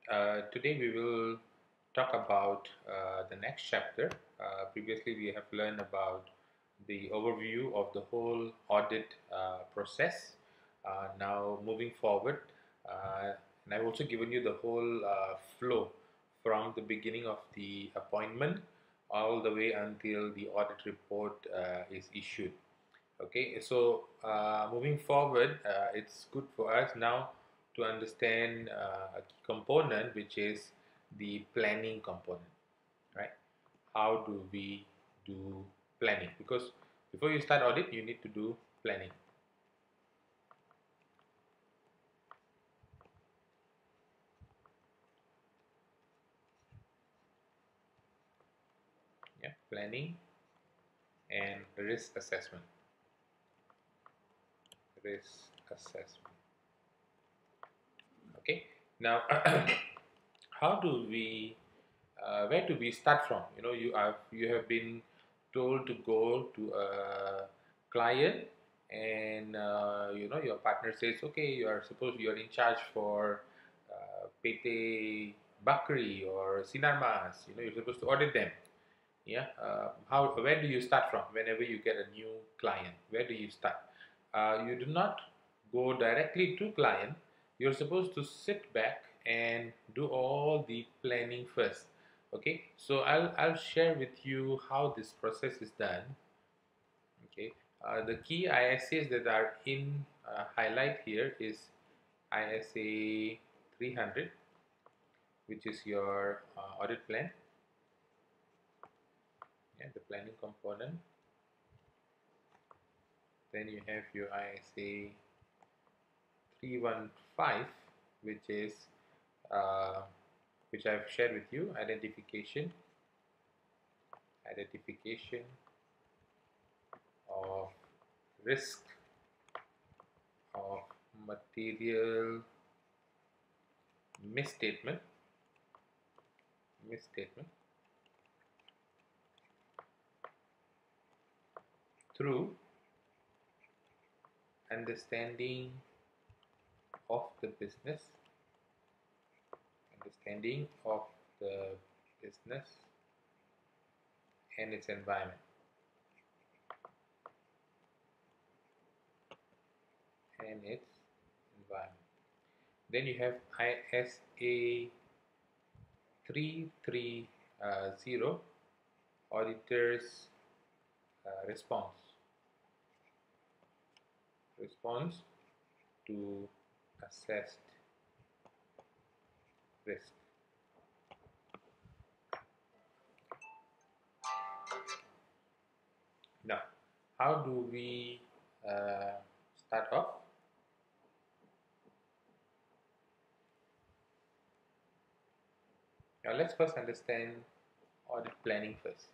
Today we will talk about the next chapter. Previously, we have learned about the overview of the whole audit process. Now, moving forward, and I've also given you the whole flow from the beginning of the appointment all the way until the audit report is issued. Okay, so moving forward, it's good for us now to understand a key component, which is the planning component, right? How do we do planning? Because before you start audit, you need to do planning. Yeah, planning and risk assessment. Risk assessment. Okay. Now, how do we where do we start from? You have been told to go to a client, and your partner says, okay, you're in charge for Pete Bakri or Sinarmas. You're supposed to audit them. Yeah. How Where do you start from whenever you get a new client? Where do you start? You do not go directly to client. You're supposed to sit back and do all the planning first. Okay, so I'll share with you how this process is done. Okay, the key ISAs that are in highlight here is ISA 300, which is your audit plan. Yeah, the planning component. Then you have your ISA 315, which is uh, which I've shared with you, identification of risk of material misstatement through understanding of the business understanding of the business and its environment. Then you have ISA 330, auditor's response to assessed risk. Now, how do we start off? Now, let's first understand audit planning first.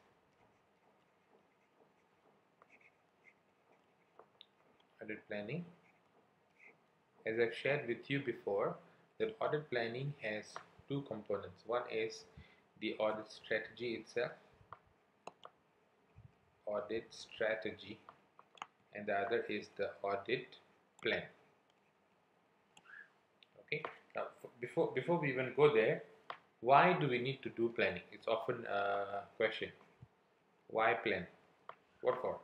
Audit planning, as I've shared with you before, that audit planning has two components. One is the audit strategy itself, and the other is the audit plan. Okay. Now, before we even go there, why do we need to do planning? It's often a question. Why plan? What for?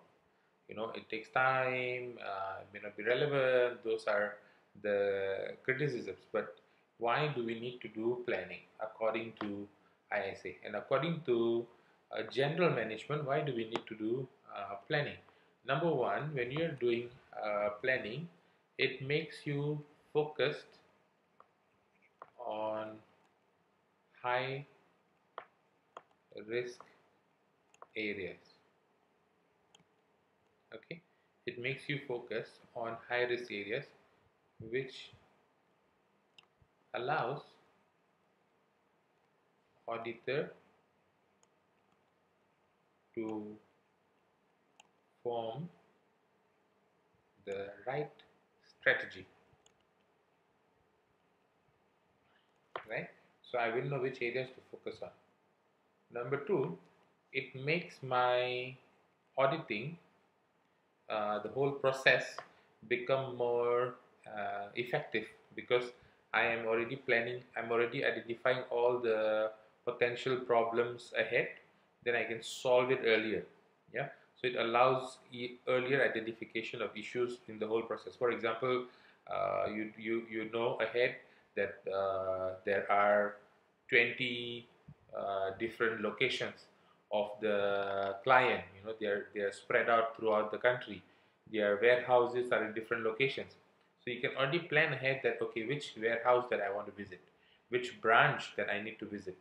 It takes time. It may not be relevant. Those are the criticisms. But why do we need to do planning according to ISA? And according to general management, why do we need to do planning? Number one, when you're doing planning, it makes you focused on high risk areas. Okay, it makes you focus on high risk areas, which allows auditor to form the right strategy, right? So I will know which areas to focus on. Number two, it makes my auditing, the whole process, become more effective, because I am already planning, I'm already identifying all the potential problems ahead, then I can solve it earlier. Yeah, so it allows earlier identification of issues in the whole process. For example, you know ahead that there are 20 different locations of the client. You know, they are spread out throughout the country. Their warehouses are in different locations, so you can already plan ahead that, okay, which warehouse that I want to visit, which branch that I need to visit.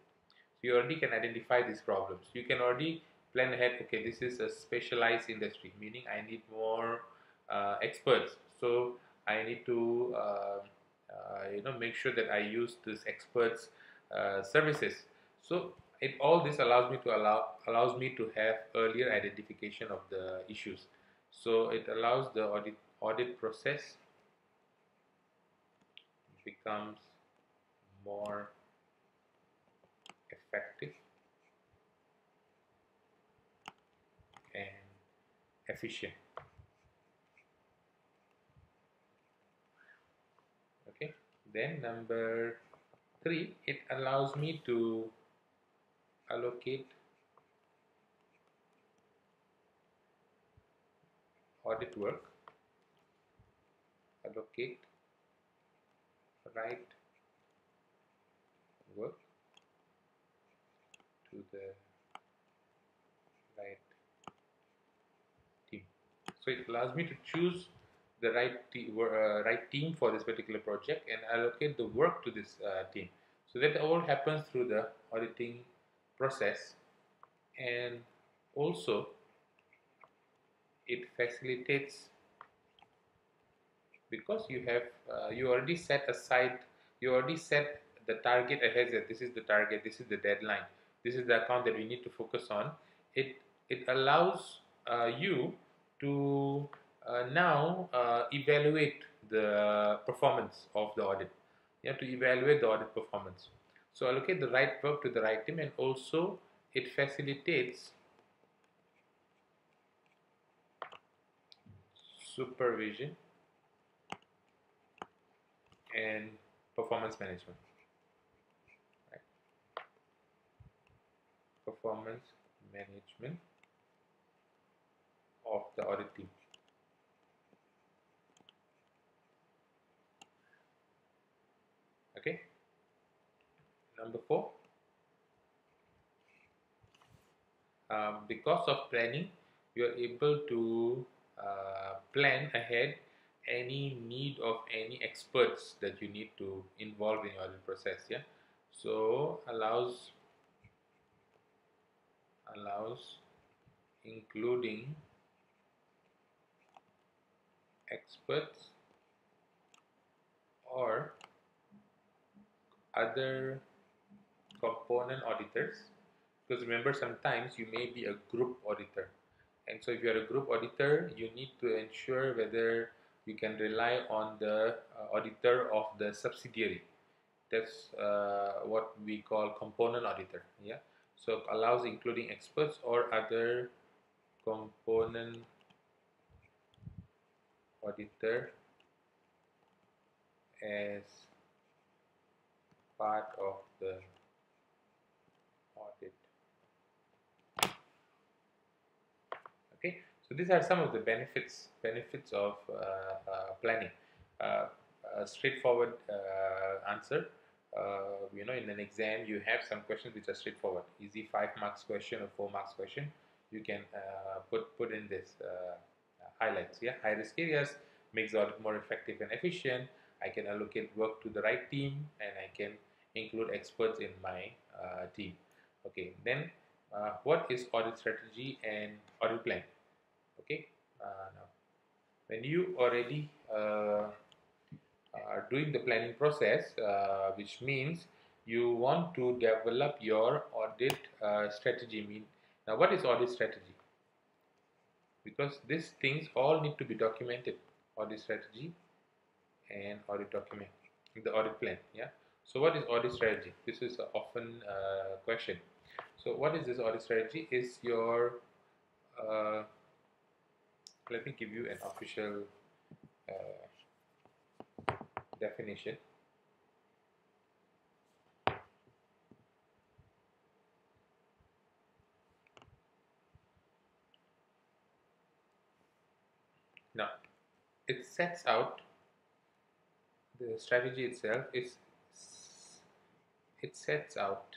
So you already can identify these problems. You can already plan ahead, okay, this is a specialized industry, meaning I need more experts. So I need to make sure that I use this experts services. So it all this allows me to have earlier identification of the issues. So it allows the audit process becomes more effective and efficient. Okay, then number 3, it allows me to allocate audit work, allocate right work to the right team. So it allows me to choose the right team for this particular project and allocate the work to this team. So that all happens through the auditing process, and also it facilitates, because you already set aside, you already set the target ahead, that this is the target, this is the deadline, this is the account that we need to focus on. It allows you to now evaluate the performance of the audit. You have to evaluate the audit performance. So allocate the right work to the right team, and also it facilitates supervision and performance management. Right? Performance management of the audit team. Okay. Number 4, because of planning, you are able to plan ahead any need of any experts that you need to involve in your audit process. Yeah. So allows including experts or other component auditors, because remember, sometimes you may be a group auditor, and so if you are a group auditor, you need to ensure whether you can rely on the auditor of the subsidiary. That's what we call component auditor. Yeah, so allows including experts or other component auditor as part of the audit. Okay, so these are some of the benefits of planning. A straightforward answer. In an exam, you have some questions which are straightforward, easy 5 marks question or 4 marks question. You can put in this highlights. Yeah, high risk areas makes the audit more effective and efficient. I can allocate work to the right team, and I can include experts in my team. Okay, then what is audit strategy and audit plan? Okay, now when you already are doing the planning process, which means you want to develop your audit strategy. Now, what is audit strategy? Because these things all need to be documented: audit strategy and audit document, the audit plan. Yeah. So, what is audit strategy? This is an often question. So, what is this audit strategy? Is your let me give you an official definition. Now, it sets out the strategy itself is it sets out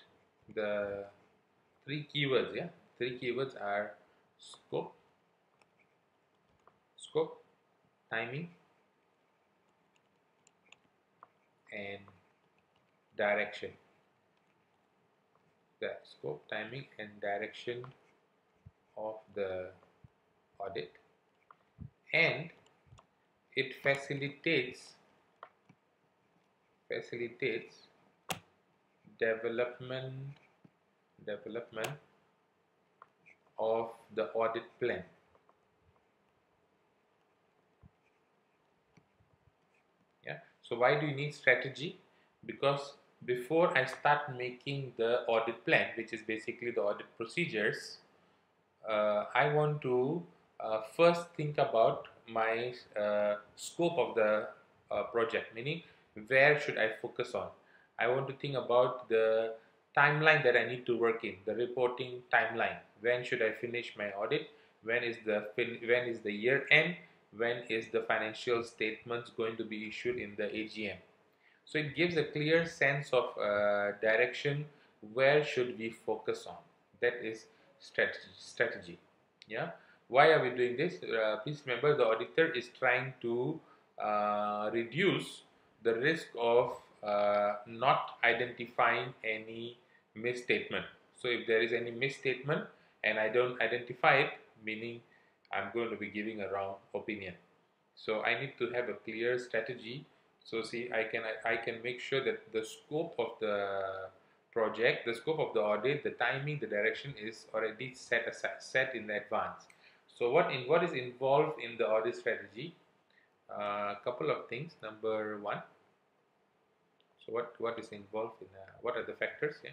the three keywords. Yeah, three keywords are scope, scope, timing, and direction. The scope, timing, and direction of the audit, and it facilitates development development of the audit plan. Yeah. So why do you need strategy? Because before I start making the audit plan, which is basically the audit procedures, I want to first think about my scope of the project, meaning where should I focus on. I want to think about the timeline that I need to work in, the reporting timeline. When should I finish my audit? When is the year end? When is the financial statements going to be issued in the AGM? So it gives a clear sense of direction. Where should we focus on? That is strategy. Yeah. Why are we doing this? Please remember, the auditor is trying to reduce the risk of not identifying any misstatement. So if there is any misstatement and I don't identify it, meaning I'm going to be giving a wrong opinion. So I need to have a clear strategy. So see, I can make sure that the scope of the project, the scope of the audit, the timing, the direction is already set in advance. So what is involved in the audit strategy? A couple of things. Number one. So what is involved in what are the factors? Yeah,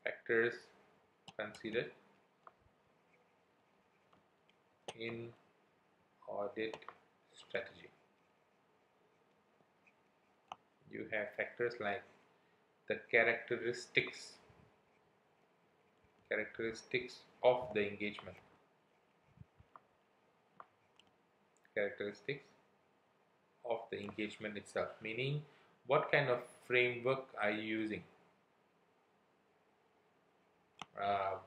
factors considered in audit strategy. You have factors like the characteristics of the engagement, characteristics of the engagement itself, meaning what kind of framework are you using. uh,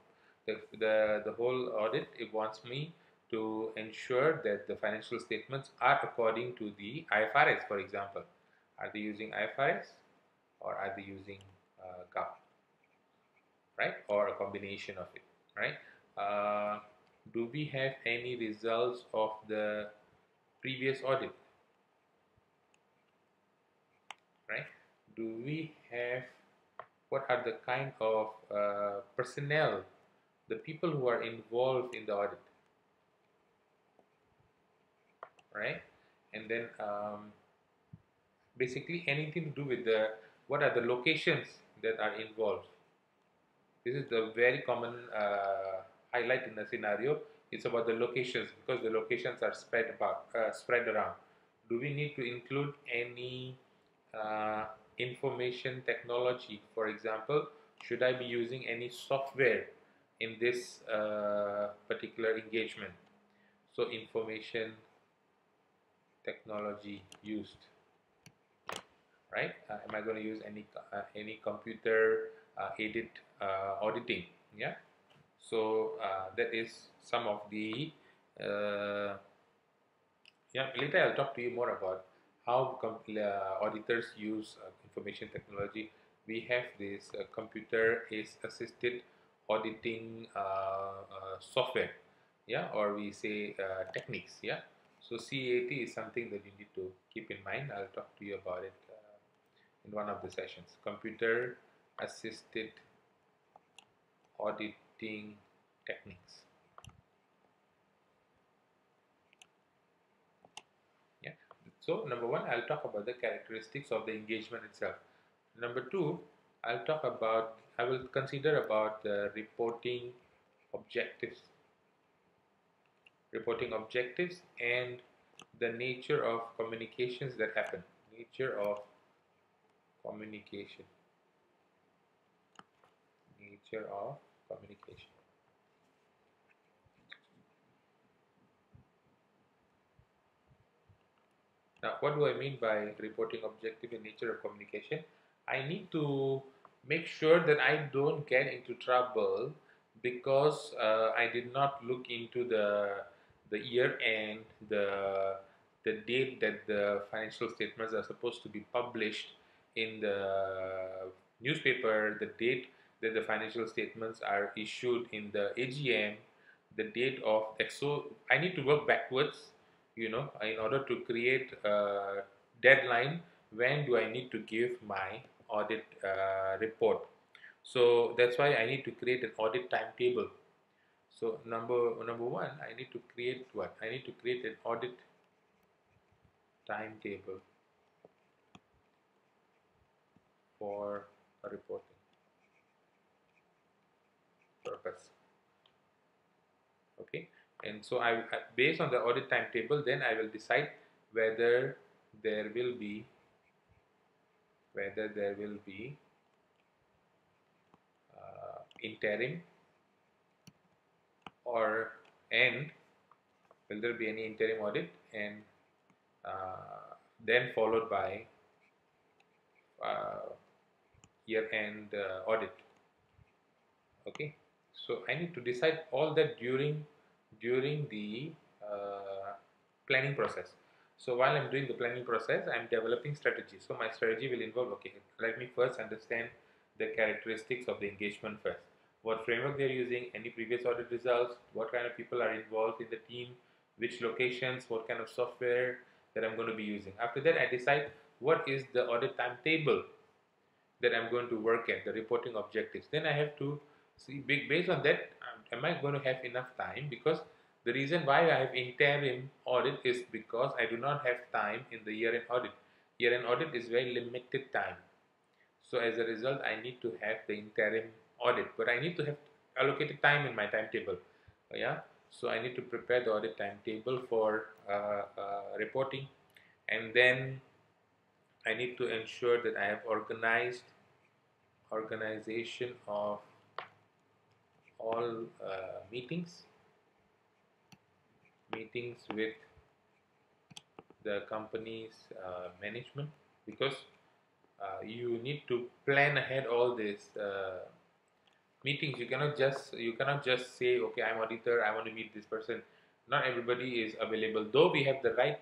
the whole audit, it wants me to ensure that the financial statements are according to the IFRS, for example. Are they using IFRS or are they using GAAP, right? Or a combination of it, right? Do we have any results of the previous audit, right? Do we have, what are the kind of personnel, the people who are involved in the audit, right? And then basically anything to do with the, what are the locations that are involved. This is the very common highlight in the scenario. It's about the locations, because the locations are spread around. Do we need to include any information technology? For example, should I be using any software in this particular engagement? So information technology used, right? Am I going to use any computer aided auditing? Yeah. So that is some of the yeah. Later I'll talk to you more about how auditors use information technology. We have this computer assisted auditing software, yeah, or we say techniques, yeah. So CAT is something that you need to keep in mind. I'll talk to you about it in one of the sessions. Computer assisted auditing techniques. Yeah. So number one, I'll talk about the characteristics of the engagement itself. Number two, I will consider about the objectives, reporting objectives and the nature of communications that happen. Nature of communication. Nature of communication. Now, what do I mean by reporting objective in nature of communication? I need to make sure that I don't get into trouble because I did not look into the year end, the date that the financial statements are supposed to be published in the newspaper, the date that the financial statements are issued in the AGM, the date of so I need to work backwards, in order to create a deadline. When do I need to give my audit report? So that's why I need to create an audit timetable. So number one, I need to create what? I need to create an audit timetable for a reporting purpose. Okay, and so based on the audit timetable, then I will decide whether there will be whether there will be interim or and will there be any interim audit, and then followed by uh, year-end audit. Okay, so I need to decide all that during the planning process. So while I'm doing the planning process, I'm developing strategy. So my strategy will involve, okay, let me first understand the characteristics of the engagement first. What framework they're using, any previous audit results, what kind of people are involved in the team, which locations, what kind of software that I'm going to be using. After that, I decide what is the audit timetable that I'm going to work at, the reporting objectives. Then I have to see, based on that, am I going to have enough time? Because the reason why I have interim audit is because I do not have time in the year-end audit. Year-end audit is very limited time. So as a result, I need to have the interim audit, but I need to have allocated time in my timetable. Yeah. So I need to prepare the audit timetable for reporting, and then I need to ensure that I have organization of all meetings with the company's management, because you need to plan ahead all these meetings. You cannot just say, okay, I'm auditor, I want to meet this person. Not everybody is available, though we have the right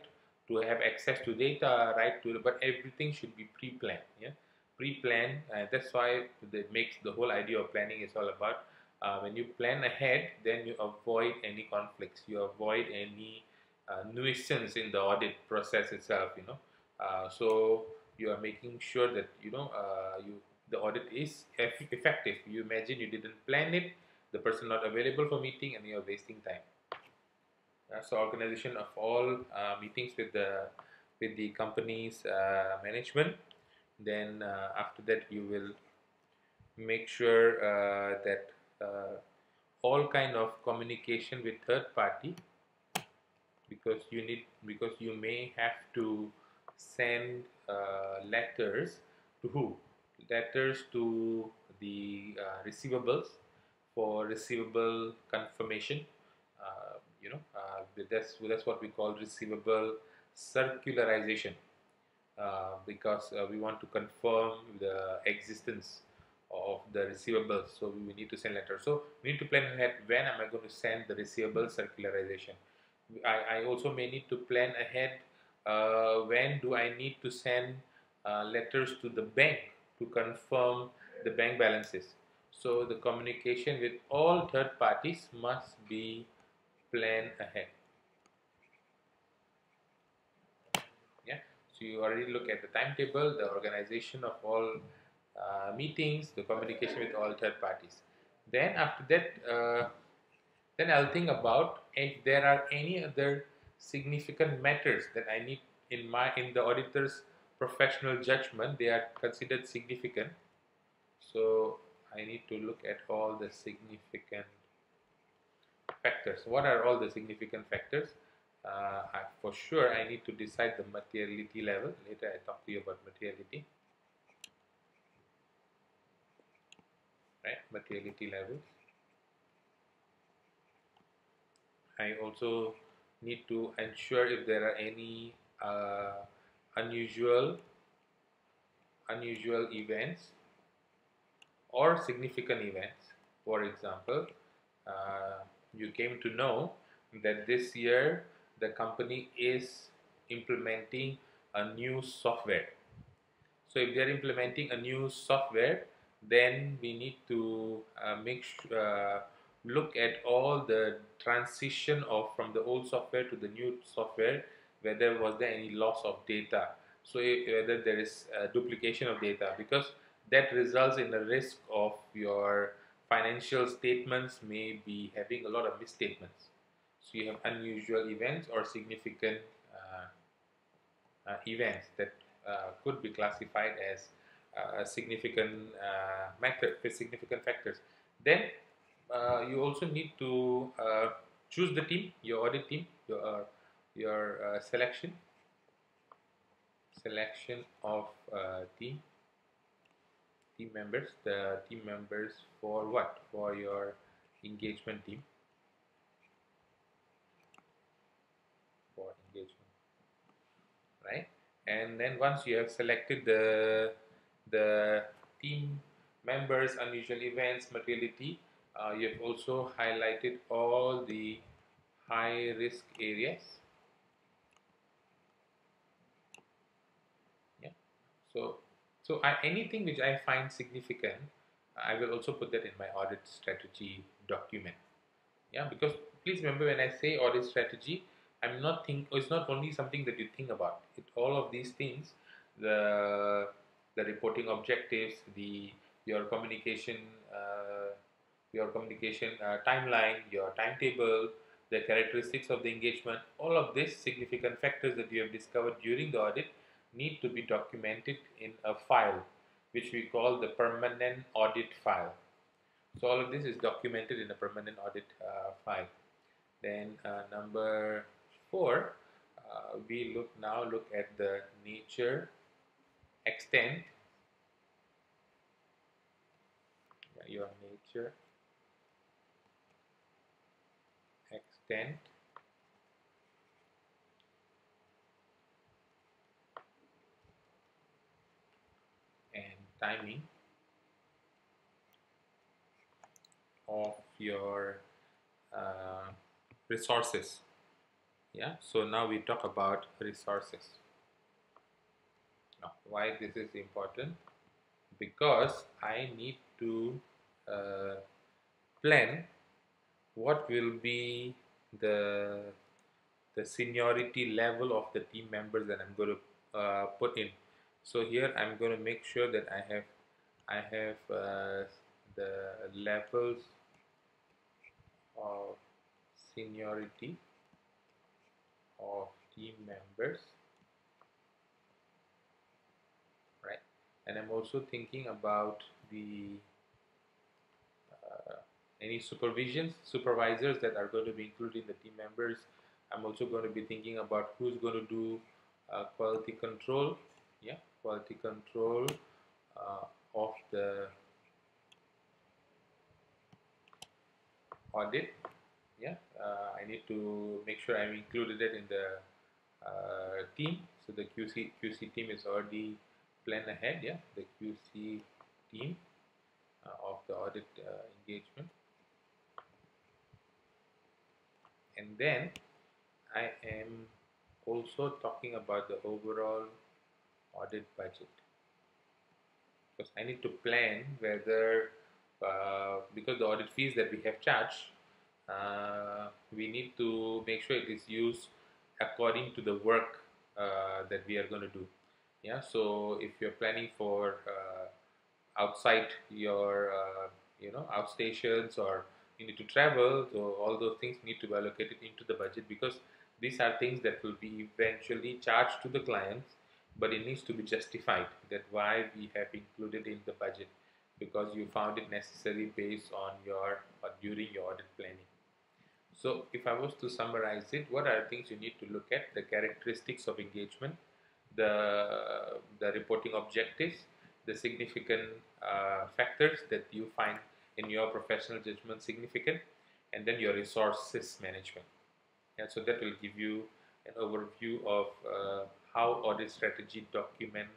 to have access to data, right to, but everything should be pre-planned. Yeah, pre-planned. That's why that makes the whole idea of planning is all about. When you plan ahead, then you avoid any conflicts, you avoid any nuisance in the audit process itself. So you are making sure that the audit is effective. You imagine you didn't plan it, the person not available for meeting, and you're wasting time. So organization of all meetings with the company's management. Then after that, you will make sure that all kind of communication with third party, because you may have to send letters to who? Letters to the receivables for receivable confirmation. That's what we call receivable circularization, because we want to confirm the existence of the receivables. So we need to send letters. So we need to plan ahead, when am I going to send the receivable circularization. I also may need to plan ahead, when do I need to send letters to the bank to confirm the bank balances. So the communication with all third parties must be planned ahead. Yeah. So you already look at the timetable, the organization of all meetings, the communication with all third parties. Then after that, then I'll think about if there are any other significant matters that I need in the auditor's professional judgment. They are considered significant. So I need to look at all the significant factors. What are all the significant factors? For sure, I need to decide the materiality level. Later, I talk to you about materiality. Right, materiality levels. I also need to ensure if there are any uh, unusual events or significant events. For example, uh, you came to know that this year the company is implementing a new software. So if they're implementing a new software, then we need to look at all the transition of from the old software to the new software, whether was there any loss of data. So whether there is duplication of data, because that results in a risk of your financial statements may be having a lot of misstatements. So you have unusual events or significant events that could be classified as significant significant factors. Then you also need to choose the team, your audit team, your selection of team members. The team members for what? For your engagement team. For engagement, right? And then once you have selected the team members, unusual events, materiality, you have also highlighted all the high risk areas. Yeah. So anything which I find significant, I will also put that in my audit strategy document. Yeah, because please remember, when I say audit strategy, I'm not it's not only something that you think about. All of these things, the the reporting objectives, the your communication uh, timeline, your timetable, the characteristics of the engagement, all of these significant factors that you have discovered during the audit need to be documented in a file, which we call the permanent audit file. So all of this is documented in a permanent audit file. Then number 4, we look at the nature, extent, your nature, extent, and timing of your uh, resources. Yeah. So now we talk about resources. Now, why this is important? Because I need to uh, plan what will be the seniority level of the team members that I'm going to put in. So here I'm going to make sure that I have the levels of seniority of team members, right? And I'm also thinking about the any supervisors that are going to be included in the team members. I'm also going to be thinking about who's going to do quality control. Yeah, quality control of the audit. Yeah, I need to make sure I'm included it in the team. So the QC team is already planned ahead. Yeah, the QC team of the audit engagement. And then I am also talking about the overall audit budget, because I need to plan whether because the audit fees that we have charged, we need to make sure it is used according to the work that we are going to do. Yeah, so if you're planning for outside your outstations, or you need to travel, so all those things need to be allocated into the budget, because these are things that will be eventually charged to the clients, but it needs to be justified that why we have included in the budget, because you found it necessary based on your or during your audit planning. So if I was to summarize it, what are things you need to look at? The characteristics of engagement, the reporting objectives, the significant factors that you find in your professional judgment significant, and then your resources management. And so that will give you an overview of how audit strategy document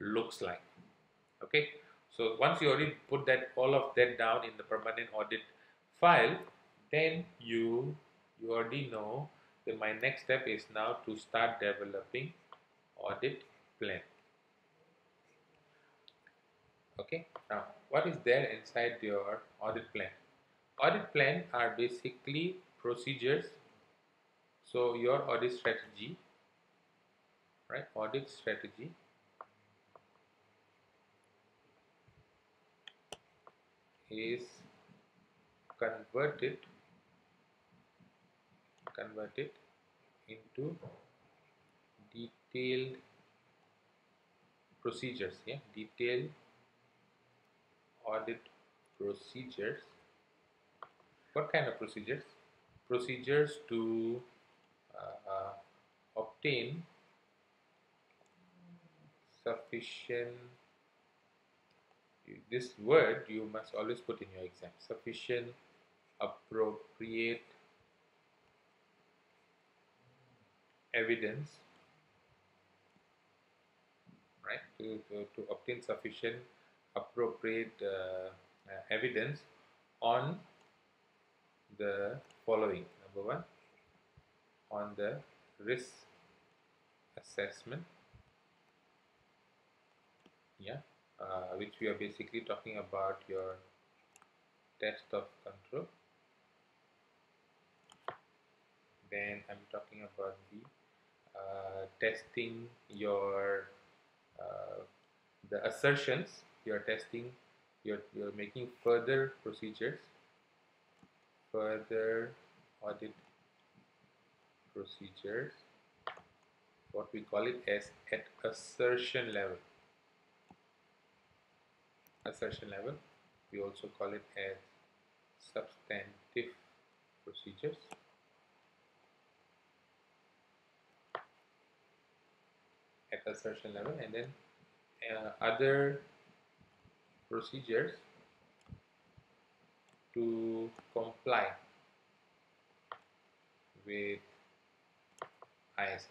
looks like. Okay, so once you already put that all of that down in the permanent audit file, then you already know that my next step is now to start developing audit plan. Okay, now what is there inside your audit plan? Audit plan are basically procedures. So your audit strategy, right? Audit strategy is converted into detailed procedures. Yeah, detailed audit procedures. What kind of procedures? Procedures to obtain sufficient, this word you must always put in your exam, sufficient, appropriate evidence, right? To obtain sufficient, appropriate evidence on the following. Number one, on the risk assessment, yeah, which we are basically talking about your test of control. Then I'm talking about the testing your the assertions. You're testing, you're making further procedures, further audit procedures, what we call it as at assertion level. Assertion level, we also call it as substantive procedures. At assertion level, and then other procedures to comply with ISS.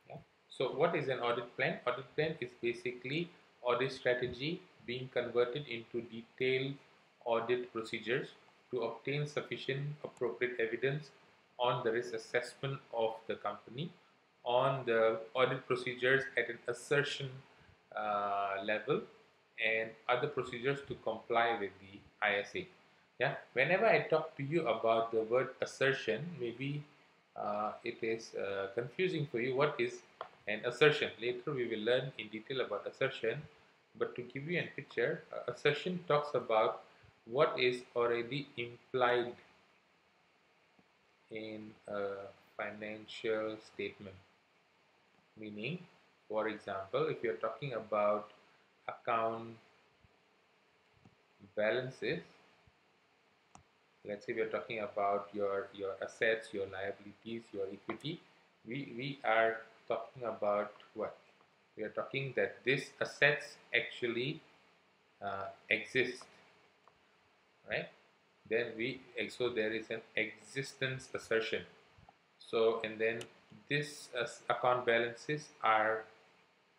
Yeah. So what is an audit plan? Audit plan is basically audit strategy being converted into detailed audit procedures to obtain sufficient appropriate evidence on the risk assessment of the company, on the audit procedures at an assertion level, and other procedures to comply with the ISA. Yeah, whenever I talk to you about the word assertion, maybe it is confusing for you. What is an assertion? Later we will learn in detail about assertion, but to give you a picture, assertion talks about what is already implied in a financial statement. Meaning, for example, if you're talking about account balances, let's say we're talking about your assets, your liabilities, your equity, we are talking about what? We are talking that these assets actually exist, right? Then so there is an existence assertion. So, and then this account balances are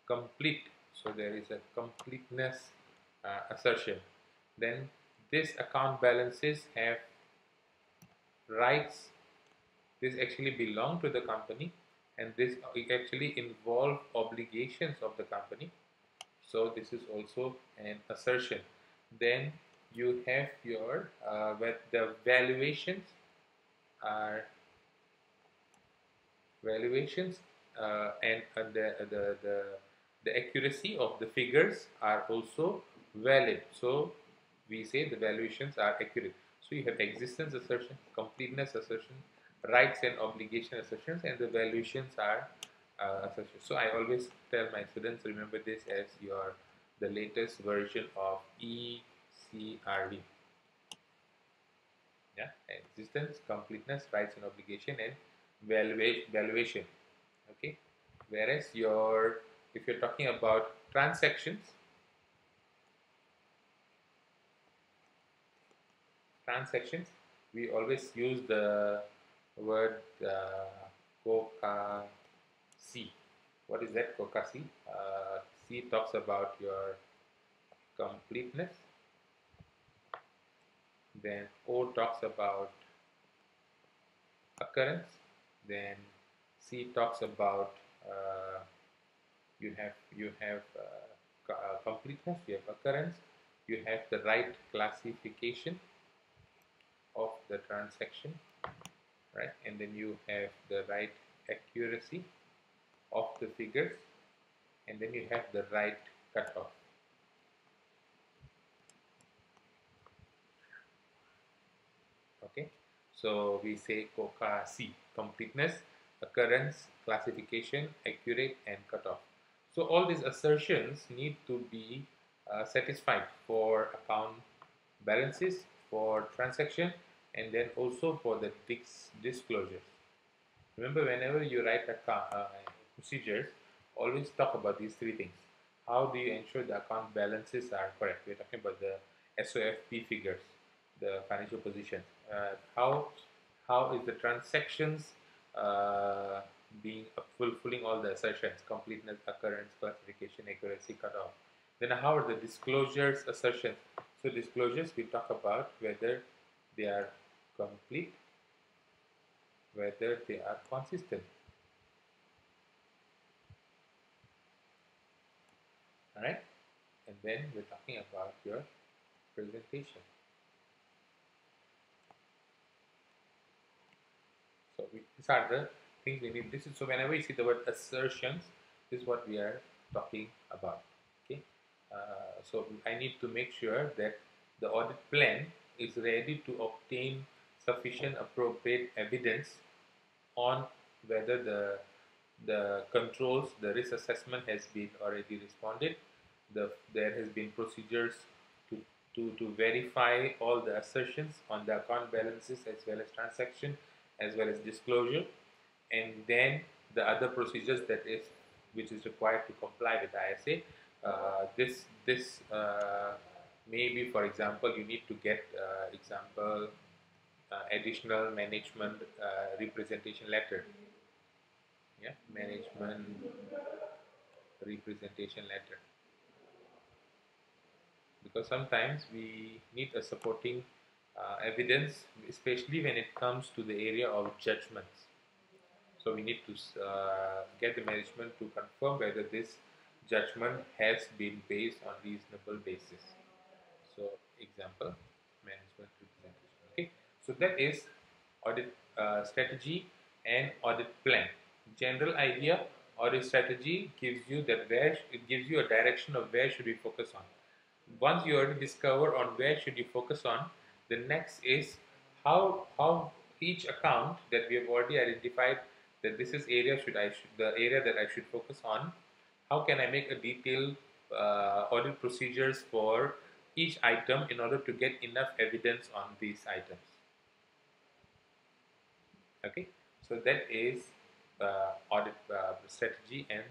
complete. So there is a completeness assertion. Then this account balances have rights. This actually belong to the company, and this actually involve obligations of the company. So this is also an assertion. Then you have your where the valuations are and the accuracy of the figures are also valid. So we say the valuations are accurate. So you have existence assertion, completeness assertion, rights and obligation assertions, and the valuations are assertions. So I always tell my students, remember this as the latest version of ECRD. Yeah, existence, completeness, rights and obligation, and valuation. Okay, whereas if you're talking about transactions, we always use the word COCA-C. What is that COCA-C? C talks about your completeness. Then O talks about occurrence. Then C talks about you have completeness, you have occurrence, you have the right classification of the transaction, right? And then you have the right accuracy of the figures, and then you have the right cutoff. Okay, so we say COCA-C: completeness, occurrence, classification, accurate, and cutoff. So all these assertions need to be satisfied for account balances, for transaction, and then also for the disclosures. Remember, whenever you write procedures, always talk about these three things. How do you ensure the account balances are correct? We're talking about the SOFP figures, the financial position. How is the transactions being fulfilling all the assertions: completeness, occurrence, classification, accuracy, cutoff. Then how are the disclosures assertions? So disclosures, we talk about whether they are complete, whether they are consistent. Alright, and then we're talking about your presentation. So these are the things we need. This is, so whenever you see the word assertions, this is what we are talking about. Okay, so I need to make sure that the audit plan is ready to obtain sufficient appropriate evidence on whether the controls, the risk assessment has been already responded. There has been procedures to verify all the assertions on the account balances as well as transaction as well as disclosure, and then the other procedures which is required to comply with ISA. This maybe, for example, you need to get additional management representation letter. Yeah, management representation letter. Because sometimes we need a supporting evidence, especially when it comes to the area of judgments. So we need to get the management to confirm whether this judgment has been based on reasonable basis. So example, management representation. Okay, so that is audit strategy and audit plan. General idea: audit strategy gives you it gives you a direction of where should we focus on. Once you already discover on where should you focus on, the next is how each account that we have already identified that this is the area that I should focus on. How can I make a detailed audit procedures for each item in order to get enough evidence on these items? Okay, so that is audit strategy and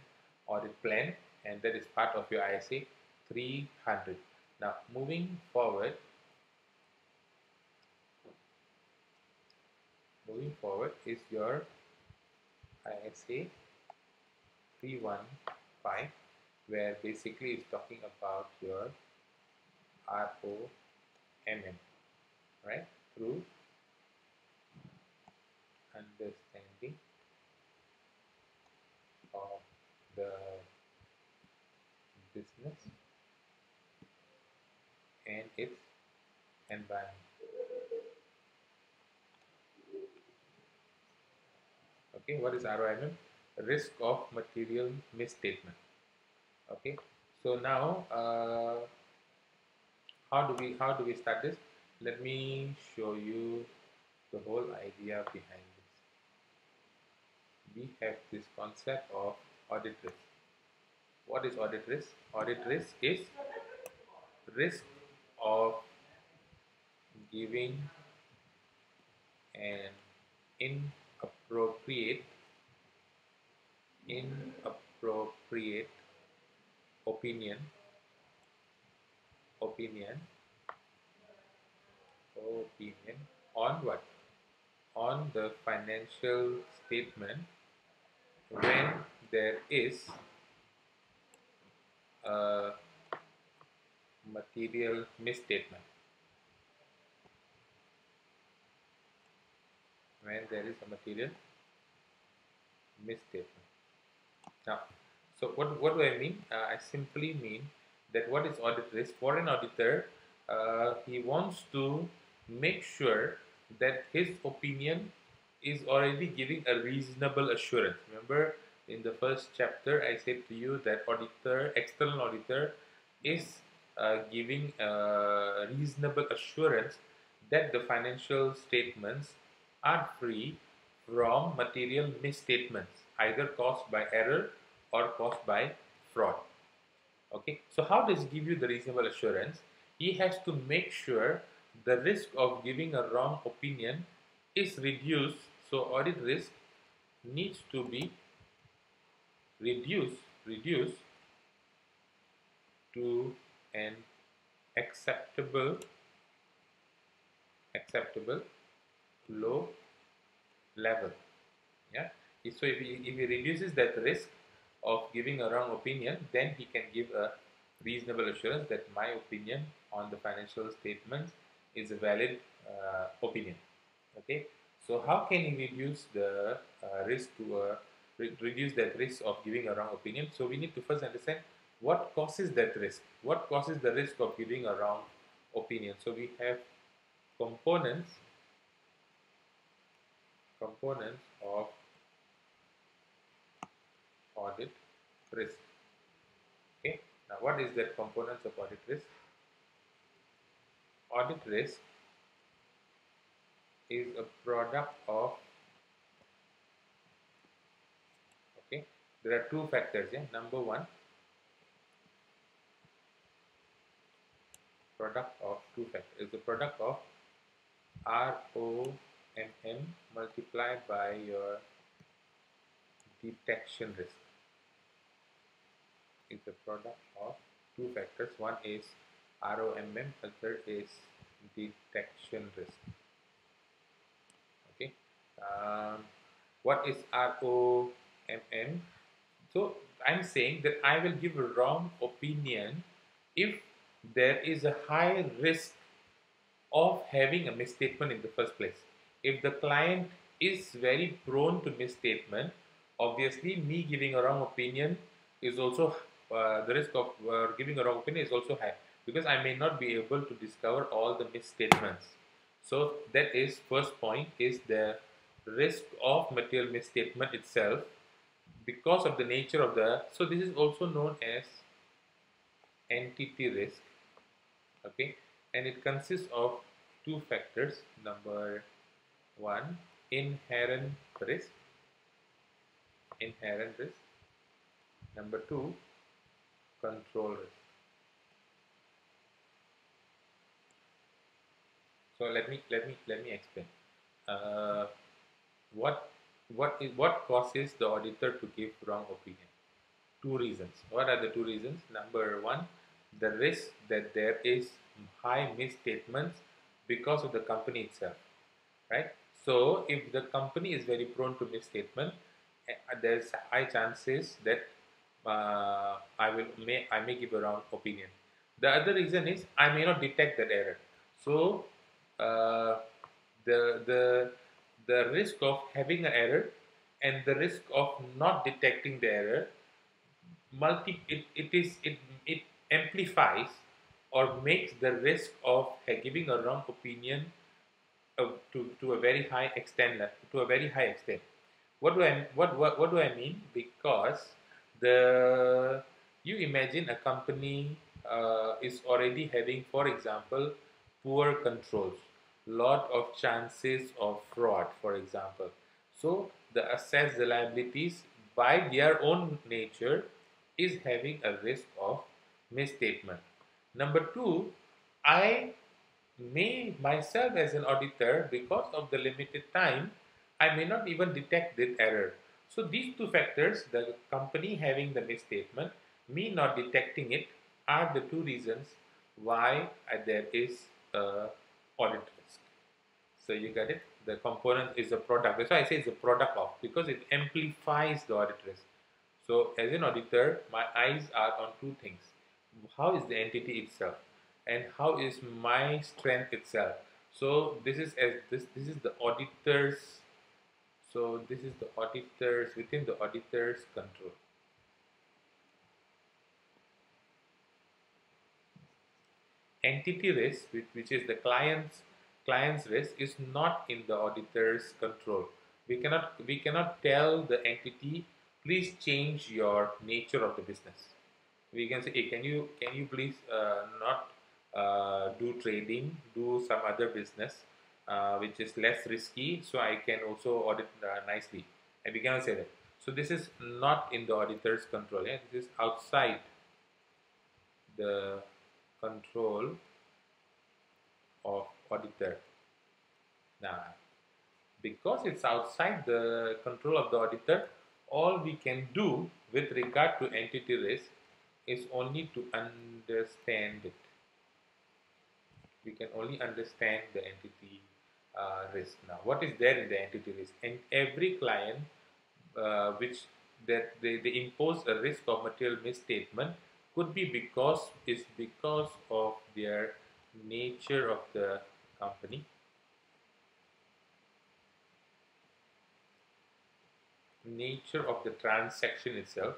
audit plan, and that is part of your ISA 300. Now moving forward is your ISA 315, where basically it's talking about your ROMM, right? Through understanding of the business and its environment. Okay, what is ROMM? Risk of material misstatement. Okay, so now how do we start this? Let me show you the whole idea behind this. We have this concept of audit risk. What is audit risk? Audit risk is risk of giving an inappropriate opinion on what? On the financial statement when there is a material misstatement. When there is a material misstatement. Now, so what do I mean? I simply mean that what is audit risk? For an auditor, he wants to make sure that his opinion is already giving a reasonable assurance. Remember, in the first chapter, I said to you that external auditor, is giving a reasonable assurance that the financial statements are free from material misstatements, either caused by error or caused by fraud. Okay, so how does he give you the reasonable assurance? He has to make sure the risk of giving a wrong opinion is reduced. So audit risk needs to be reduced to an acceptable low level. Yeah. So if he reduces that risk of giving a wrong opinion, then he can give a reasonable assurance that my opinion on the financial statements is a valid opinion. Okay. So how can he reduce the risk to reduce that risk of giving a wrong opinion? So we need to first understand what causes that risk. What causes the risk of giving a wrong opinion? So we have components of audit risk. Okay. Now, what is that components of audit risk? Audit risk is a product of, okay, there are two factors. Yeah. Number one, product of two factors is the product of ROMM multiplied by your detection risk. It's a product of two factors. One is ROMM, other is detection risk. Okay. What is ROMM? So I'm saying that I will give a wrong opinion if there is a high risk of having a misstatement in the first place. If the client is very prone to misstatement, obviously me giving a wrong opinion is also the risk of giving a wrong opinion is also high, because I may not be able to discover all the misstatements. So that is first point, is the risk of material misstatement itself, because of the nature of the, so this is also known as entity risk. Okay, and it consists of two factors. Number one, inherent risk. Number two, control risk. So let me explain. What causes the auditor to give wrong opinion? Two reasons. What are the two reasons? Number one, the risk that there is high misstatements because of the company itself, right? So if the company is very prone to misstatement, there's high chances that I may give a wrong opinion. The other reason is I may not detect that error. So uh, the the risk of having an error and the risk of not detecting the error it amplifies or makes the risk of giving a wrong opinion to a very high extent, what do I mean? Because the you imagine a company is already having, for example, poor controls, lot of chances of fraud, for example. So the assets, the liabilities by their own nature is having a risk of misstatement. Number two, I may myself as an auditor, because of the limited time, I may not even detect the error. So these two factors, the company having the misstatement, me not detecting it, are the two reasons why there is audit risk. So you get it? The component is a product. That's why I say it's a product of, because it amplifies the audit risk. So as an auditor, my eyes are on two things. How is the entity itself, and how is my strength itself? So this is the auditors. So this is the auditors, within the auditor's control. Entity risk, which is the client's risk, is not in the auditor's control. We cannot tell the entity, please change your nature of the business. We can say, hey, can you please not do trading, do some other business which is less risky, so I can also audit nicely. And we cannot say that. So this is not in the auditor's control. Yeah? This is outside the control of auditor. Now, because it's outside the control of the auditor, all we can do with regard to entity risk is only to understand it. We can only understand the entity risk. Now, what is there in the entity risk? And every client which that they impose a risk of material misstatement could be because of their nature of the company, nature of the transaction itself,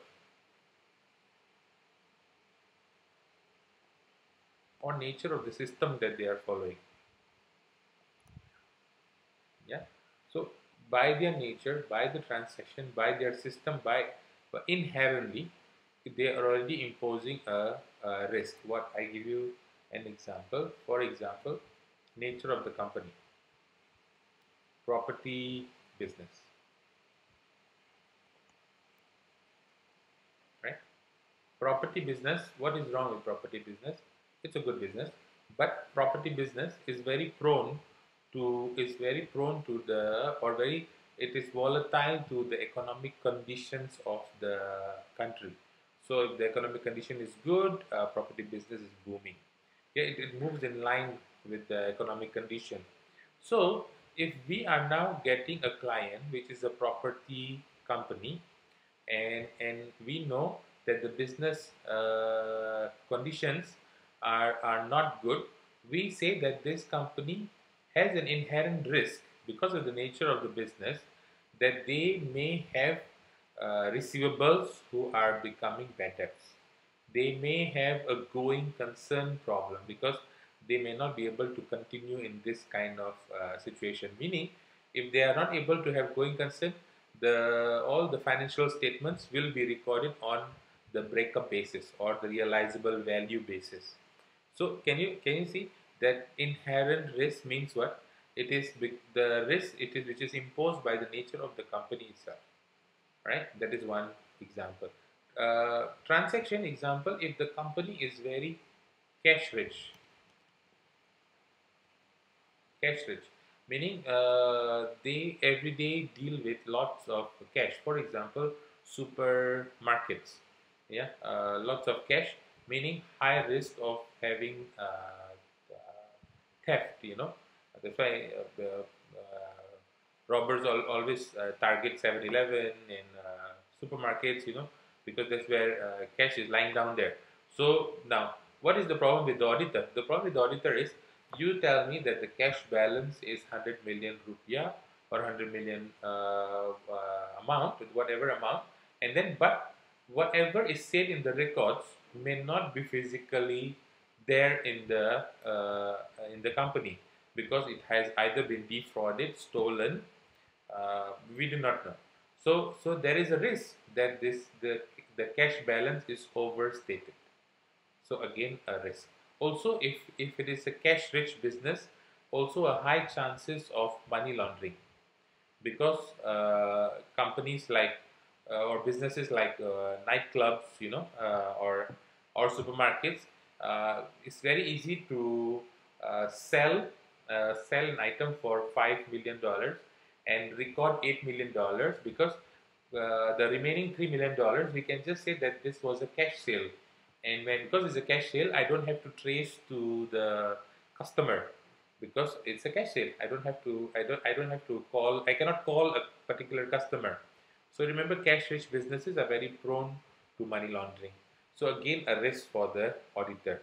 or nature of the system that they are following. Yeah. So by their nature, by the transaction, by their system, by inherently, they are already imposing a risk. What I give you an example. For example, nature of the company, property business, right? Property business. What is wrong with property business? It's a good business, but property business is very prone to the, or very, it is volatile to the economic conditions of the country. So if the economic condition is good, property business is booming. Yeah, it moves in line with the economic condition. So if we are now getting a client which is a property company, and we know that the business conditions are not good, we say that this company has an inherent risk because of the nature of the business, that they may have receivables who are becoming bad debts. They may have a going concern problem because they may not be able to continue in this kind of situation. Meaning, if they are not able to have going concern, all the financial statements will be recorded on the breakup basis or the realizable value basis. So can you see that inherent risk means what? It is the risk which is imposed by the nature of the company itself, right? That is one example. Transaction example: if the company is very cash rich, cash rich, meaning they every day deal with lots of cash. For example, supermarkets, yeah, lots of cash, meaning high risk of having theft. That's why the robbers always target 7-Eleven and supermarkets. Because that's where cash is lying down there. So now, what is the problem with the auditor? The problem with the auditor is, you tell me that the cash balance is 100 million rupiah or 100 million amount, whatever amount, and then but whatever is said in the records may not be physically there in the company, because it has either been defrauded, stolen. We do not know. So there is a risk that the cash balance is overstated. So again, a risk. Also, if it is a cash rich business, also a high chances of money laundering, because companies like or businesses like nightclubs, or supermarkets, it's very easy to sell an item for $5 million and record $8 million, because the remaining $3 million, we can just say that this was a cash sale. And because it's a cash sale, I don't have to trace to the customer. because it's a cash sale. I don't have to call. I cannot call a particular customer. So remember, cash-rich businesses are very prone to money laundering. So again, a risk for the auditor.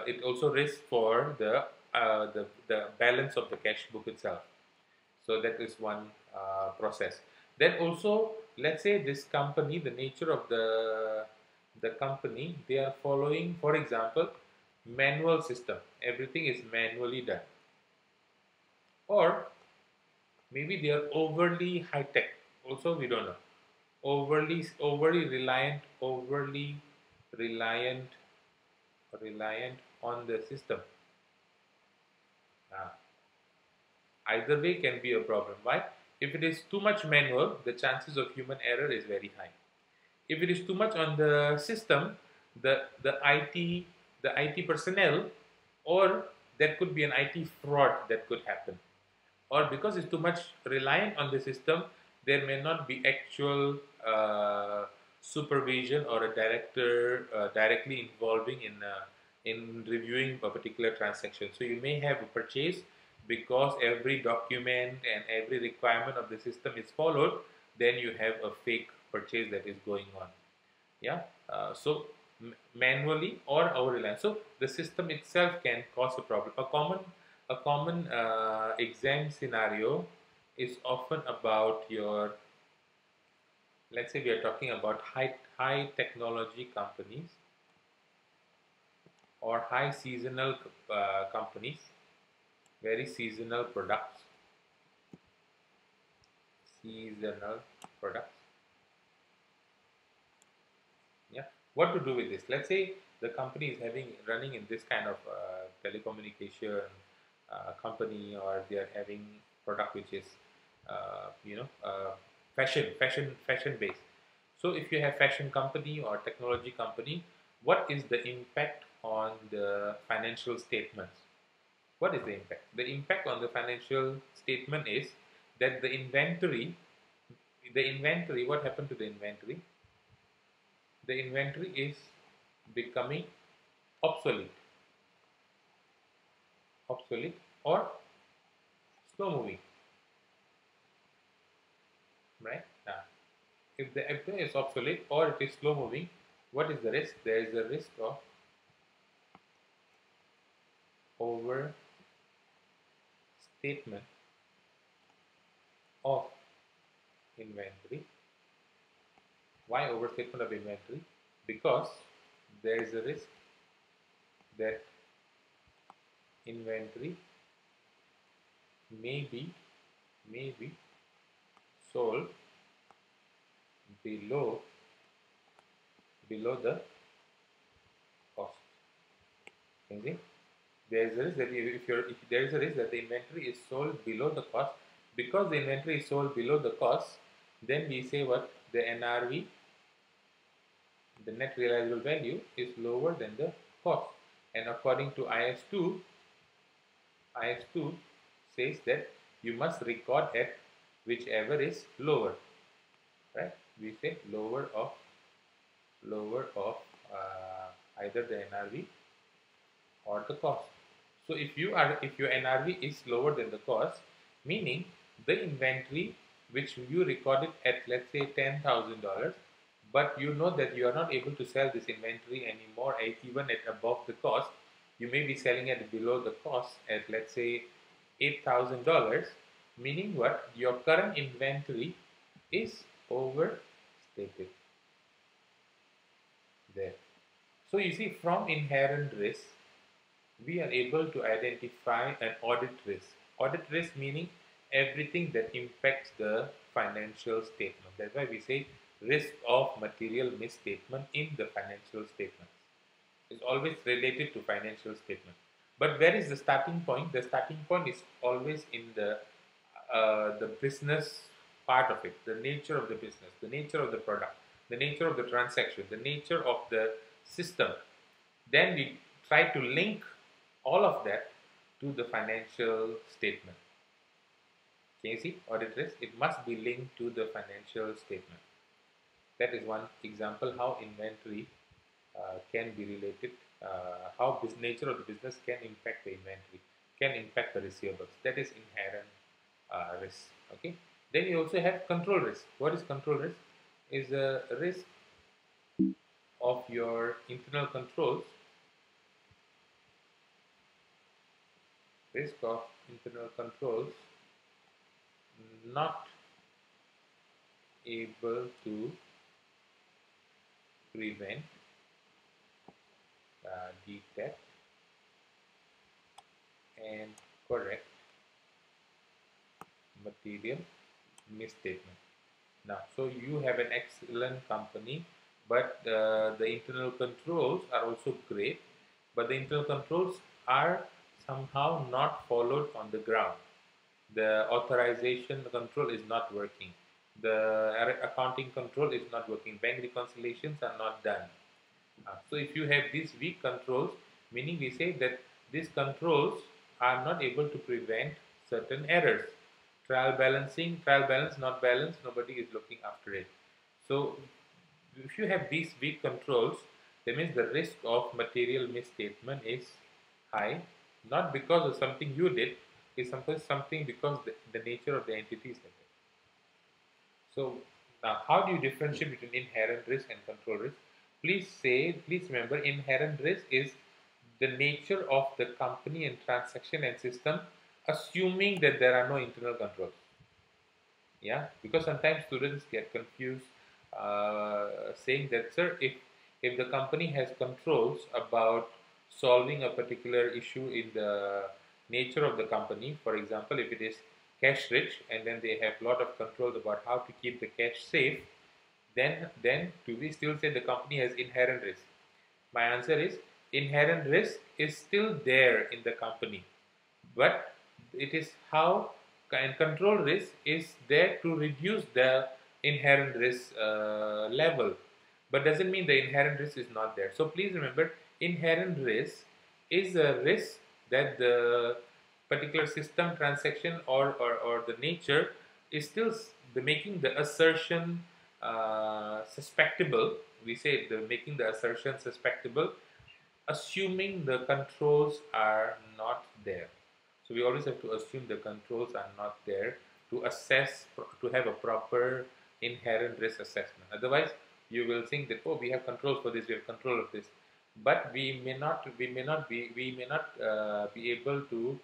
It also risks for the balance of the cash book itself. So that is one process. Then also, let's say this company, the nature of the company, they are following, for example, manual system. Everything is manually done, or maybe they are overly high tech. Also, we don't know. Overly reliant, reliant on the system. Ah, either way can be a problem. Why? If it is too much manual, the chances of human error is very high. If it is too much on the system, the IT personnel, or there could be an IT fraud that could happen. Or because it's too much reliant on the system, there may not be actual supervision or a director directly involving in reviewing a particular transaction. So you may have a purchase because every document and every requirement of the system is followed, then you have a fake purchase that is going on. Yeah. So manually or over reliance. So the system itself can cause a problem. A common exam scenario is often about your, let's say we are talking about high technology companies or high seasonal companies, very seasonal products, seasonal products. Yeah. What to do with this? Let's say the company is running in this kind of telecommunication company, or they are having product which is fashion based. So if you have fashion company or technology company, what is the impact on the financial statements? What is the impact? The impact on the financial statement is that the inventory, what happened to the inventory? The inventory is becoming obsolete, or slow moving, right? Now, if the inventory is obsolete or it is slow moving, what is the risk? There is a risk of overstatement of inventory. Why overstatement of inventory? Because there is a risk that inventory may be sold below the cost. Can you see? There is a risk that if there is a risk that the inventory is sold below the cost. Because the inventory is sold below the cost, then we say what? The NRV, the net realizable value, is lower than the cost. And according to IS2 says that you must record at whichever is lower, right? We say lower of either the NRV or the cost. So if your NRV is lower than the cost, meaning the inventory which you recorded at, let's say, $10,000, but you know that you are not able to sell this inventory anymore even at above the cost. You may be selling it below the cost at, let's say, $8,000, meaning what? Your current inventory is overstated there. So you see, from inherent risk, we are able to identify an audit risk. Audit risk meaning everything that impacts the financial statement. That's why we say risk of material misstatement in the financial statement. It's always related to financial statement. But where is the starting point? The starting point is always in the business part of it, the nature of the business, the nature of the product, the nature of the transaction, the nature of the system. Then we try to link all of that to the financial statement. Can you see audit risk? It must be linked to the financial statement. That is one example how inventory can be related, how this nature of the business can impact the inventory. can impact the receivables. That is inherent risk. Okay. Then you also have control risk. What is control risk? Is a risk of your internal controls, risk of internal controls not able to prevent, detect, and correct material misstatement. Now, so you have an excellent company, but the internal controls are also great, but the internal controls are somehow not followed on the ground. The authorization control is not working. The accounting control is not working. Bank reconciliations are not done. So if you have these weak controls, meaning we say that these controls are not able to prevent certain errors. Trial balancing, trial balance, not balance, nobody is looking after it. So if you have these weak controls, that means the risk of material misstatement is high, not because of something you did, it's something because the nature of the entity is like that. So now, how do you differentiate between inherent risk and control risk? Please remember, inherent risk is the nature of the company and transaction and system, assuming that there are no internal controls. Yeah, because sometimes students get confused, saying that, sir, if the company has controls about solving a particular issue in the nature of the company, for example, if it is cash rich and then they have a lot of controls about how to keep the cash safe, then do we still say the company has inherent risk? My answer is, inherent risk is still there in the company, but it is how, and control risk is there to reduce the inherent risk level, but doesn't mean the inherent risk is not there. So please remember, inherent risk is a risk that the particular system, transaction, or the nature is still the making the assertion suspectable. We say the making the assertion suspectable, assuming the controls are not there. So we always have to assume the controls are not there to assess, to have a proper inherent risk assessment. Otherwise, you will think that, oh, we have controls for this, we have control of this, but we may not be able to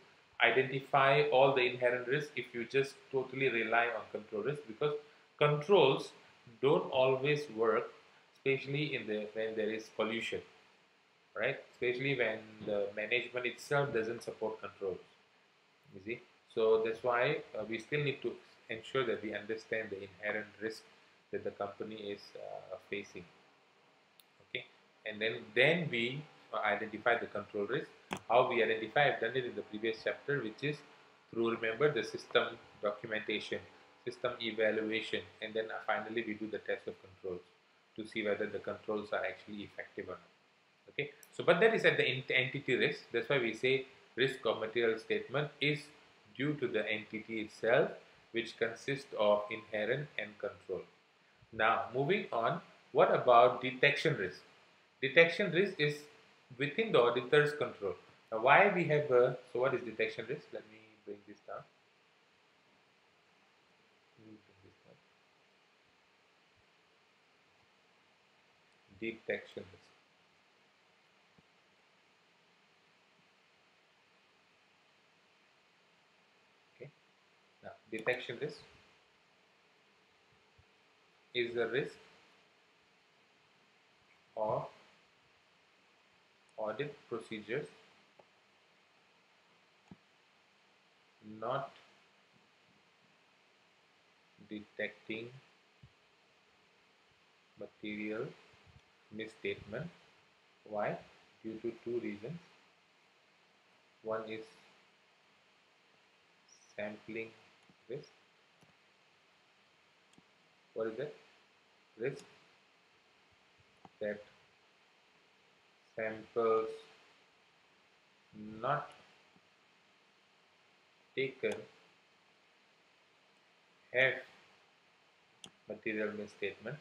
identify all the inherent risk if you just totally rely on control risk, because controls don't always work, especially when there is pollution, right? Especially when the management itself doesn't support controls. You see, so that's why we still need to ensure that we understand the inherent risk that the company is facing. Okay, and then we identify the control risk. How we identify? I've done it in the previous chapter, which is through, remember, the system documentation, system evaluation, and then finally we do the test of controls to see whether the controls are actually effective or not. Okay, so but that is at the entity risk. That's why we say risk of material statement is due to the entity itself, which consists of inherent and control. Now moving on, what about detection risk? Detection risk is within the auditor's control. Now why we have a, so what is detection risk? Let me bring this down. Detection risk. Okay. Now detection risk is the risk of audit procedures not detecting material misstatement. Why? Due to two reasons. One is sampling risk. What is that? Risk that samples not taken have material misstatement.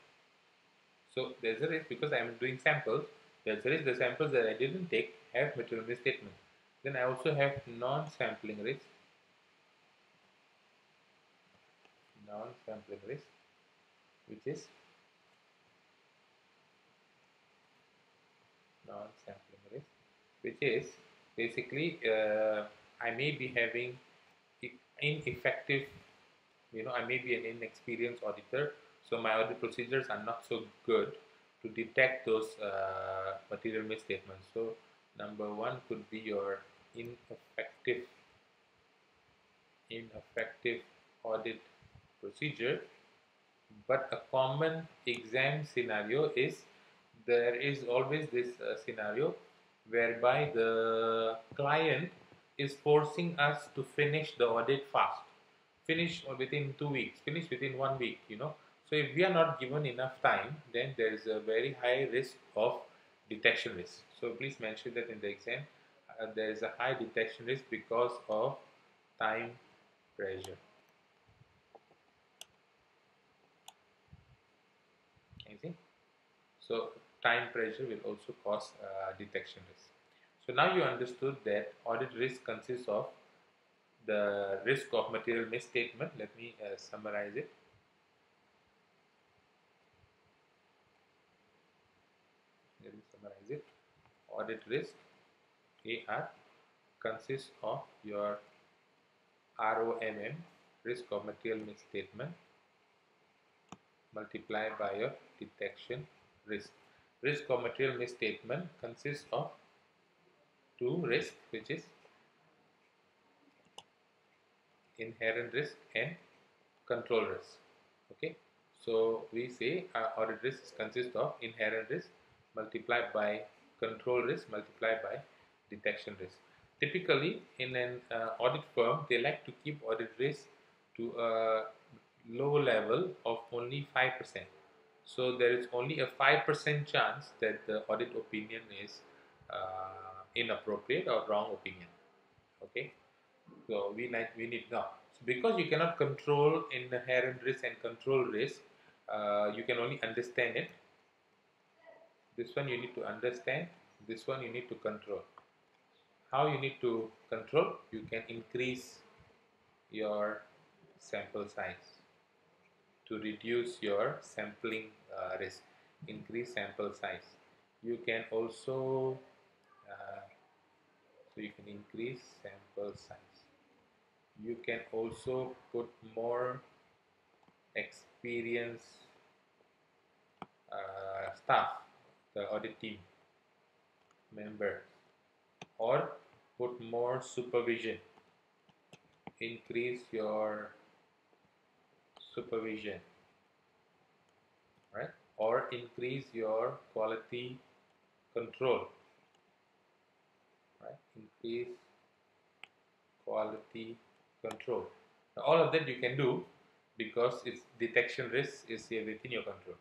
So there's a risk because I am doing samples. There's a risk the samples that I didn't take have material misstatement. Then I also have non-sampling risk. Non-sampling risk, which is non-sampling risk, which is basically I may be having ineffective, I may be an inexperienced auditor, so my audit procedures are not so good to detect those material misstatements. So number one could be your ineffective audit procedure. But a common exam scenario is, there is always this scenario whereby the client is forcing us to finish the audit fast, finish within 2 weeks, finish within 1 week. So if we are not given enough time, then there is a very high risk of detection risk. So please mention that in the exam. There is a high detection risk because of time pressure. You see? So time pressure will also cause detection risk. So now you understood that audit risk consists of the risk of material misstatement. Let me summarize it. Let me summarize it. Audit risk, AR, consists of your ROMM, risk of material misstatement, multiplied by your detection risk. Risk of material misstatement consists of two risks, which is inherent risk and control risk. Okay, so we say audit risk consists of inherent risk multiplied by control risk multiplied by detection risk. Typically, in an audit firm, they like to keep audit risk to a low level of only 5%. So there is only a 5% chance that the audit opinion is inappropriate or wrong opinion. Okay, so we need now. So because you cannot control inherent risk and control risk, you can only understand it. This one you need to understand. This one you need to control. How you need to control? You can increase your sample size to reduce your sampling risk. Increase sample size. You can also so you can increase sample size. You can also put more experienced staff, the audit team member, or put more supervision. Increase your supervision, right? Or increase your quality control, right? Increase quality control. Now, all of that you can do because its detection risk is here within your control,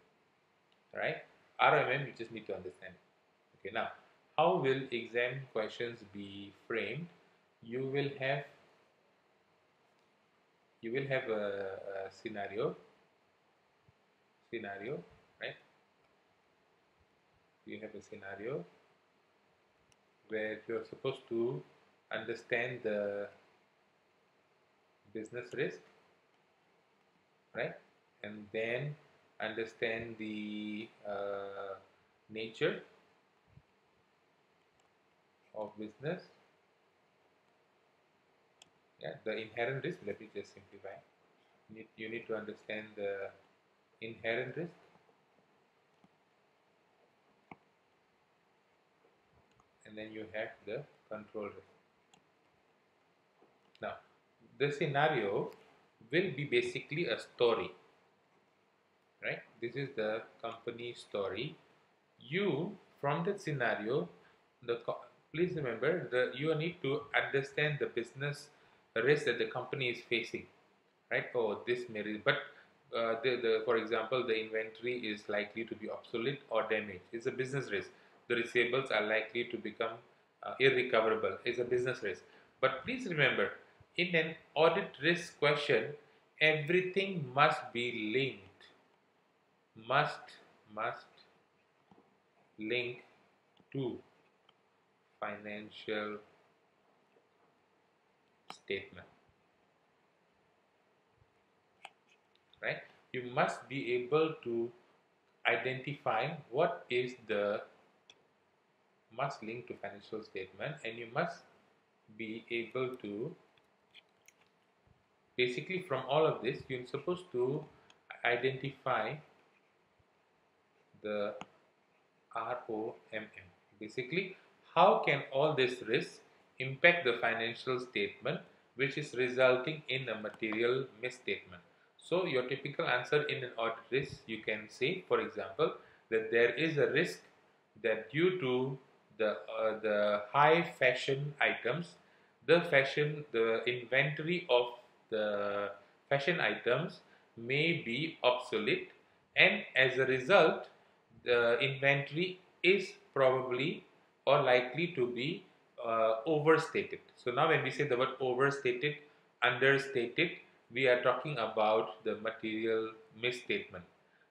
right? RMM, you just need to understand it. Okay, now how will exam questions be framed? You will have a scenario, right? You have a scenario where you're supposed to understand the business risk, right? And then understand the nature of business. Yeah, the inherent risk. Let me just simplify. You need to understand the inherent risk, and then you have the control risk. Now, the scenario will be basically a story, right? This is the company story. You, from that scenario, please remember that you need to understand the business risk that the company is facing, right? Oh, this may be, but for example, the inventory is likely to be obsolete or damaged. It's a business risk. The receivables are likely to become irrecoverable. It's a business risk. But please remember, in an audit risk question, everything must be linked. Must link to financial statement, right? You must be able to identify what is the must link to financial statement, and you must be able to, basically from all of this, you're supposed to identify the ROMM. Basically, how can all this risk impact the financial statement, which is resulting in a material misstatement? So, your typical answer in an audit risk, you can say, for example, that there is a risk that due to the high fashion items, the inventory of the fashion items may be obsolete, and as a result, the inventory is probably or likely to be overstated. So now when we say the word overstated, understated, we are talking about the material misstatement.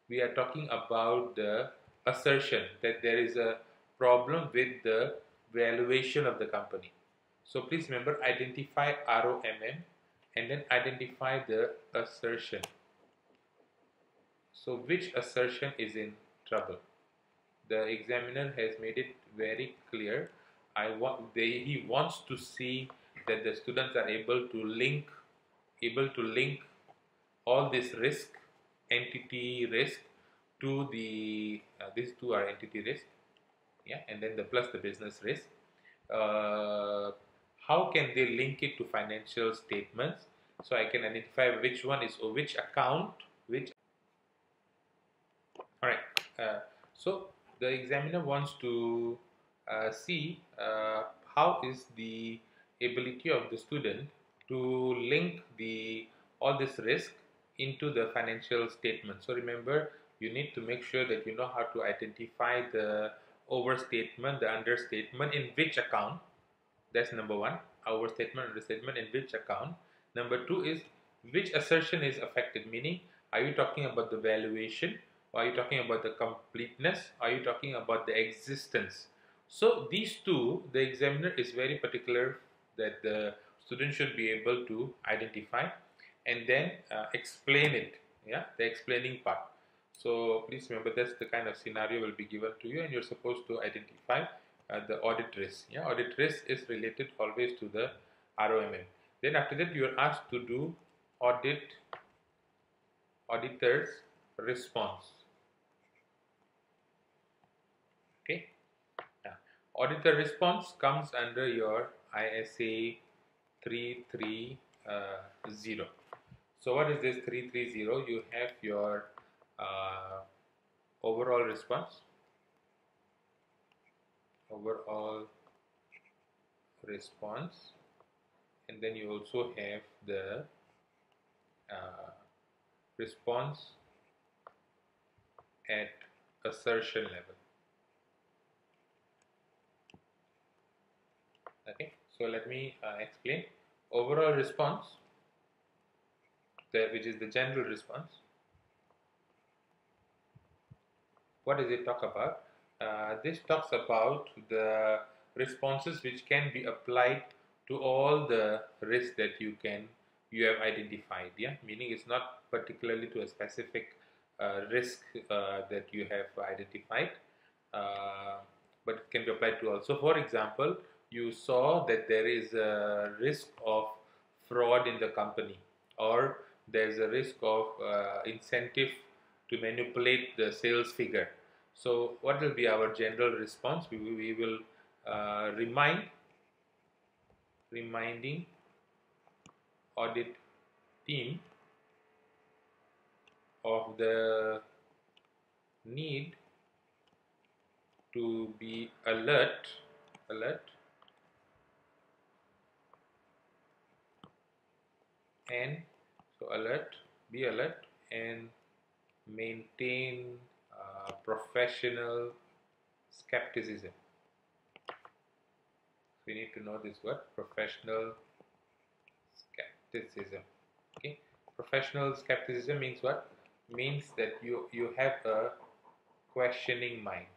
We are talking about the assertion that there is a problem with the valuation of the company. So please remember, identify ROMM and then identify the assertion. So which assertion is in trouble? The examiner has made it very clear. He wants to see that the students are able to link all this risk, entity risk, to the these two are entity risk, yeah, and then the plus the business risk. How can they link it to financial statements? So I can identify which one is, or which account, which. All right. So the examiner wants to see how is the ability of the student to link all this risk into the financial statement. So remember, you need to make sure that you know how to identify the overstatement, the understatement in which account. That's number one. Overstatement, understatement in which account. Number two is which assertion is affected, meaning are you talking about the valuation, or are you talking about the completeness, are you talking about the existence? So these two, the examiner is very particular that the student should be able to identify and then explain it, yeah, the explaining part. So please remember, that's the kind of scenario will be given to you and you're supposed to identify the audit risk. Yeah, audit risk is related always to the ROMM. Then after that, you are asked to do auditor's response. Okay, yeah. Auditor response comes under your ISA 330. So what is this 330? You have your overall response, and then you also have the response at assertion level. Okay, so let me explain. Overall response, which is the general response. What does it talk about? This talks about the responses which can be applied to all the risks that you have identified. Yeah, meaning it's not particularly to a specific risk that you have identified, but it can be applied to also. For example, you saw that there is a risk of fraud in the company, or there's a risk of incentive to manipulate the sales figure. So what will be our general response? We will reminding audit team of the need to be alert and be alert and maintain professional skepticism. We need to know this word, professional skepticism. Okay, professional skepticism means what? Means that you have a questioning mind.